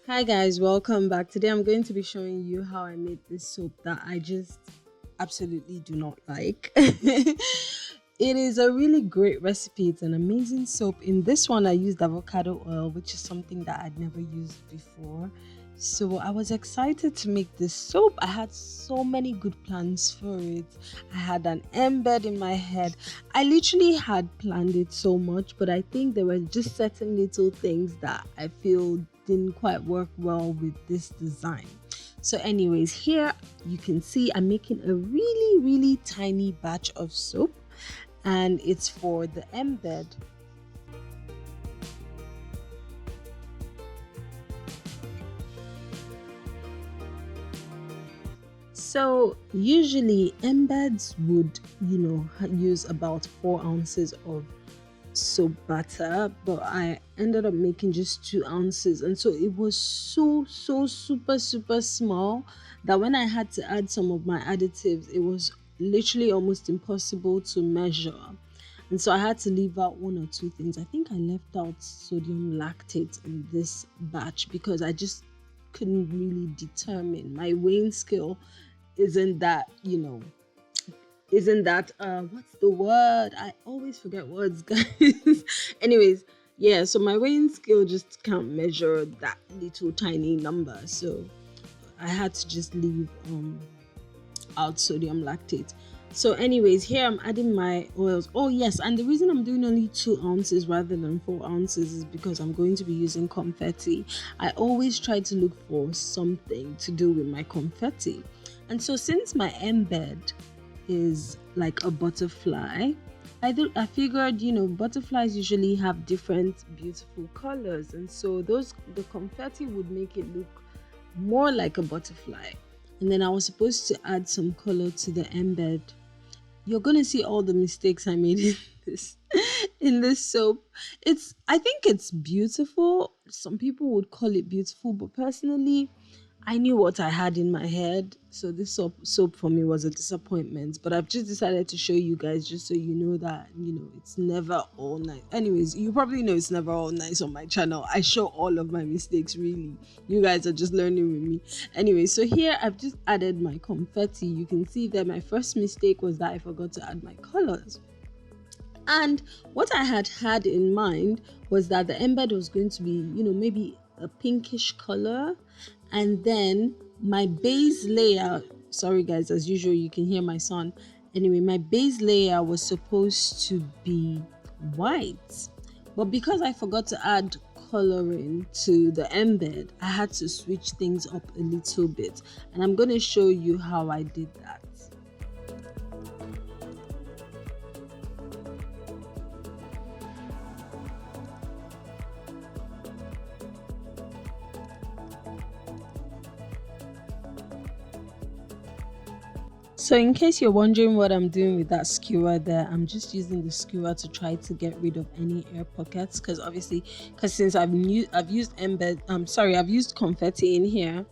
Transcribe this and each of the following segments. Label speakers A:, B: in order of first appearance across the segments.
A: Hi guys, welcome back. Today I'm going to be showing you how I made this soap that I just absolutely do not like. It is a really great recipe. It's an amazing soap. In this one I used avocado oil, which is something that I'd never used before. So I was excited to make this soap. I had so many good plans for it. I had an embed in my head. I literally had planned it so much, but I think there were just certain little things that I feel didn't quite work well with this design. So anyways, here you can see I'm making a really tiny batch of soap, and it's for the embed. So usually embeds would, use about 4 ounces of soap butter, but I ended up making just 2 ounces, and so it was so super small that when I had to add some of my additives, it was literally almost impossible to measure. And so I had to leave out one or two things. I think I left out sodium lactate in this batch because I just couldn't really determine. My weighing scale isn't that, isn't that what's the word? I always forget words, guys. Anyways, yeah, so my weighing scale just can't measure that little tiny number. So I had to just leave out sodium lactate. So anyways, here I'm adding my oils. Oh yes, and the reason I'm doing only 2 ounces rather than 4 ounces is because I'm going to be using confetti. I always try to look for something to do with my confetti. And so since my embed is like a butterfly, I figured, butterflies usually have different beautiful colors, and so the confetti would make it look more like a butterfly. And then I was supposed to add some color to the embed. You're gonna see all the mistakes I made in this in this soap. I think it's beautiful. Some people would call it beautiful, but personally I knew what I had in my head, so this soap for me was a disappointment. But I've just decided to show you guys just so you know that it's never all nice. Anyways, you probably know it's never all nice on my channel. I show all of my mistakes, really. You guys are just learning with me. Anyway, so here I've just added my confetti. You can see that my first mistake was that I forgot to add my colors. And what I had in mind was that the embed was going to be, maybe a pinkish color, and then my base layer, sorry guys, as usual you can hear my son. Anyway, my base layer was supposed to be white, but because I forgot to add coloring to the embed, I had to switch things up a little bit, and I'm going to show you how I did that. So in case you're wondering what I'm doing with that skewer there, I'm just using the skewer to try to get rid of any air pockets, because since I've used I've used confetti in here,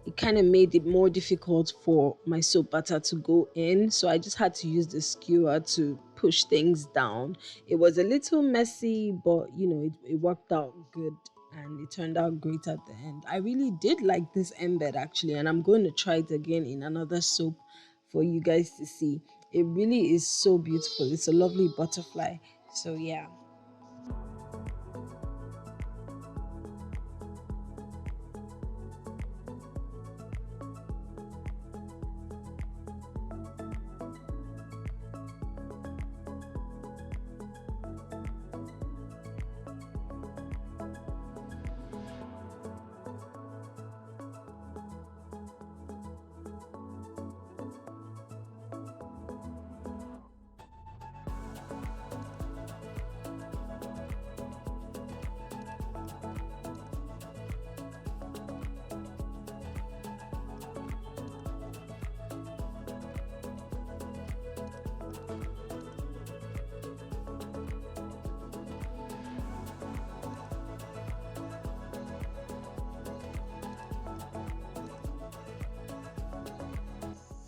A: it kind of made it more difficult for my soap butter to go in. So I just had to use the skewer to push things down. It was a little messy, but it worked out good. And it turned out great at the end. I really did like this embed actually, and I'm going to try it again in another soap for you guys to see. It really is so beautiful. It's a lovely butterfly. So yeah.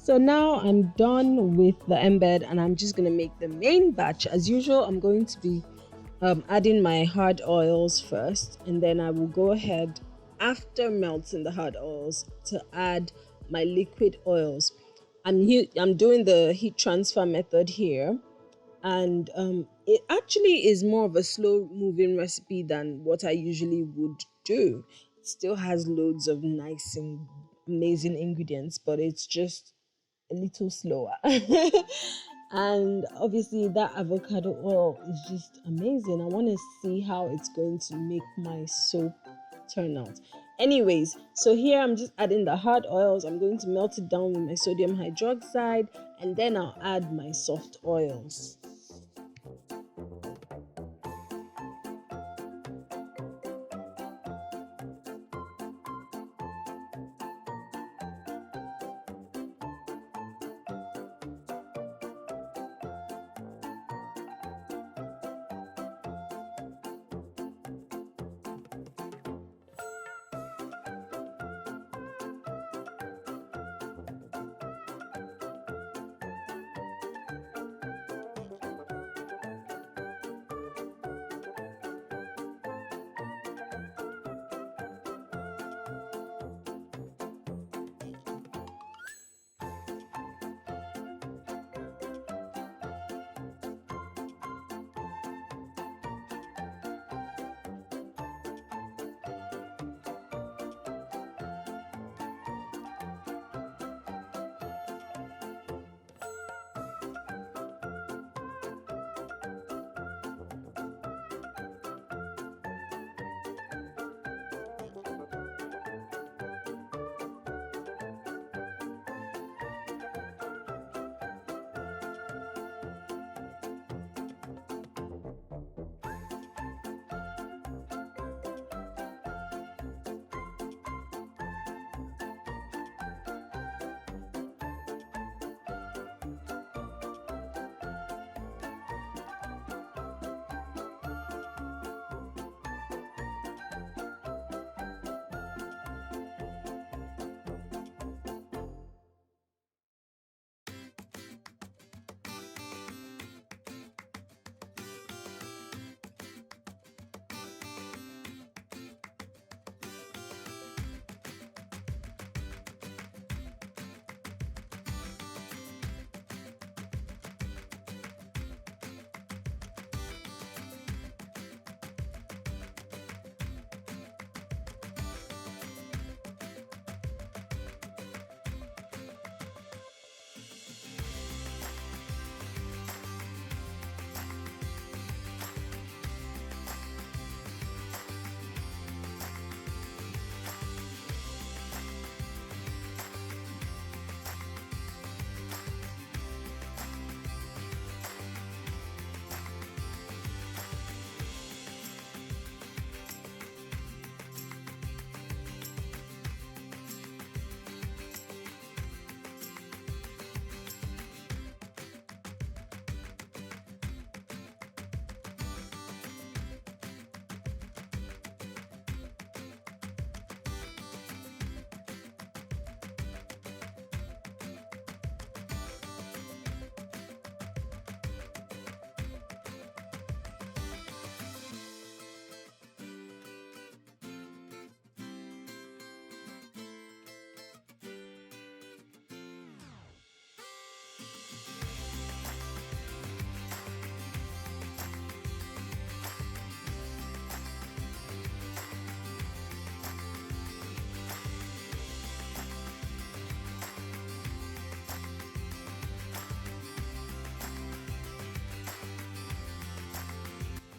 A: So now I'm done with the embed, and I'm just going to make the main batch. As usual, I'm going to be adding my hard oils first, and then I will go ahead after melting the hard oils to add my liquid oils. I'm doing the heat transfer method here, and it actually is more of a slow moving recipe than what I usually would do. It still has loads of nice and amazing ingredients, but it's just a little slower. And obviously, that avocado oil is just amazing. I want to see how it's going to make my soap turn out. Anyways, so here I'm just adding the hard oils. I'm going to melt it down with my sodium hydroxide, and then I'll add my soft oils.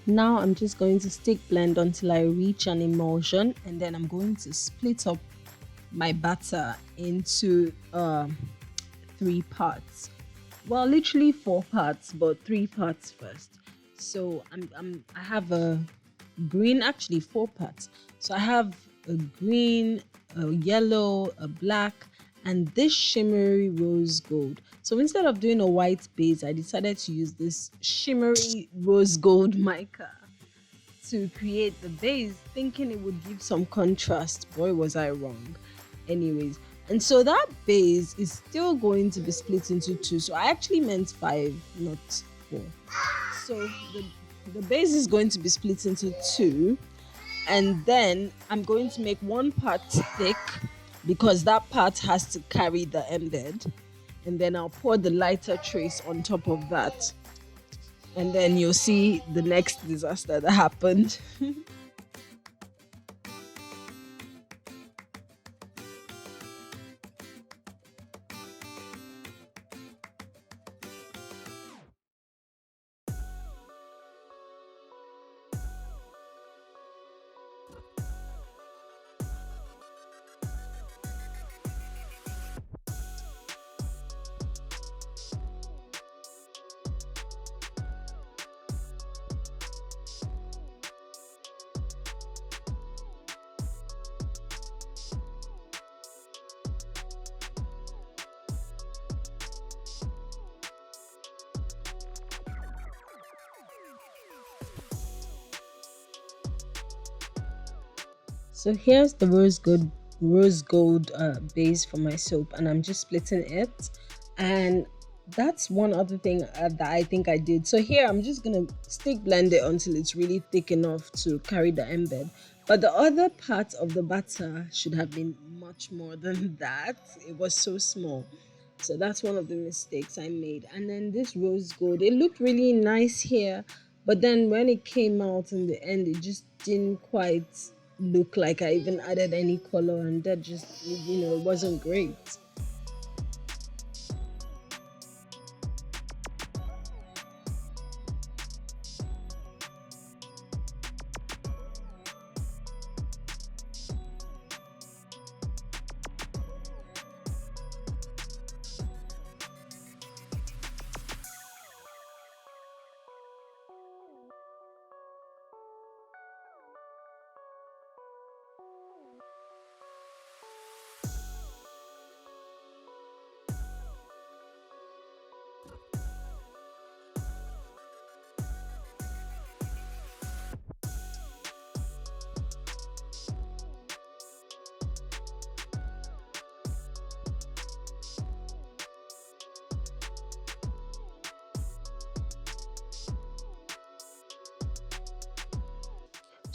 A: Now I'm just going to stick blend until I reach an emulsion, and then I'm going to split up my batter into three parts. Well, literally four parts, but three parts first. So I have a green, actually four parts. So I have a green, a yellow, a black, and this shimmery rose gold. So instead of doing a white base, I decided to use this shimmery rose gold mica to create the base, thinking it would give some contrast. Boy, was I wrong. Anyways, and so that base is still going to be split into two. So I actually meant five, not four. So the base is going to be split into two, And then I'm going to make one part thick because that part has to carry the embed. And then I'll pour the lighter trace on top of that. And then you'll see the next disaster that happened. So here's the rose gold base for my soap, and I'm just splitting it. And that's one other thing that I think I did. So here I'm just gonna stick blend it until it's really thick enough to carry the embed. But the other part of the batter should have been much more than that. It was so small. So that's one of the mistakes I made. And then this rose gold, it looked really nice here, but then when it came out in the end, it just didn't quite look like I even added any color, and that just, it wasn't great.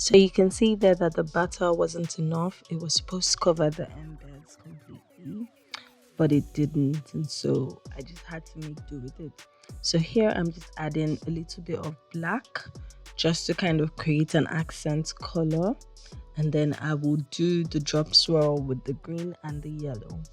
A: So you can see there that the batter wasn't enough. It was supposed to cover the embeds completely, but it didn't, and so I just had to make do with it. So here I'm just adding a little bit of black just to kind of create an accent color, and then I will do the drop swirl with the green and the yellow.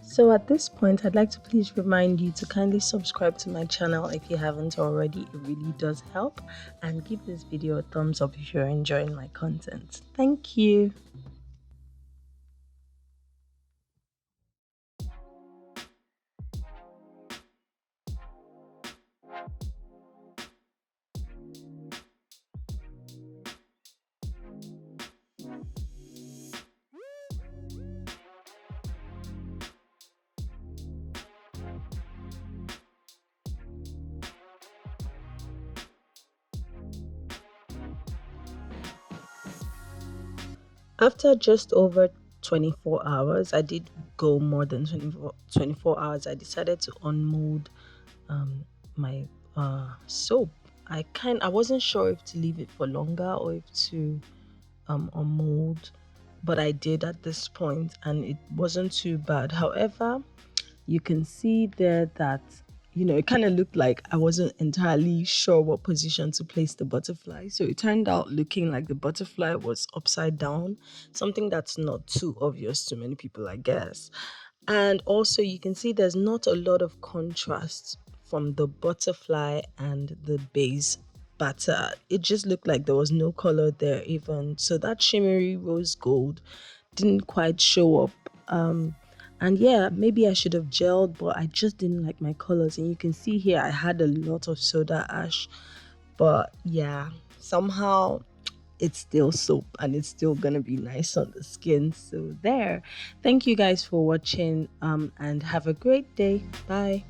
A: So at this point, I'd like to please remind you to kindly subscribe to my channel if you haven't already. It really does help. And give this video a thumbs up if you're enjoying my content. Thank you. After just over 24 hours, I did go more than 24 hours. I decided to unmold my soap. I wasn't sure if to leave it for longer or if to unmold, but I did at this point and it wasn't too bad. However, you can see there that it kind of looked like I wasn't entirely sure what position to place the butterfly, so it turned out looking like the butterfly was upside down, something that's not too obvious to many people, I guess. And also you can see there's not a lot of contrast from the butterfly and the base batter. It just looked like there was no color there even, so that shimmery rose gold didn't quite show up. And yeah, maybe I should have gelled, but I just didn't like my colors. And you can see here I had a lot of soda ash, but yeah, somehow it's still soap and it's still gonna be nice on the skin. So there, thank you guys for watching, and have a great day. Bye.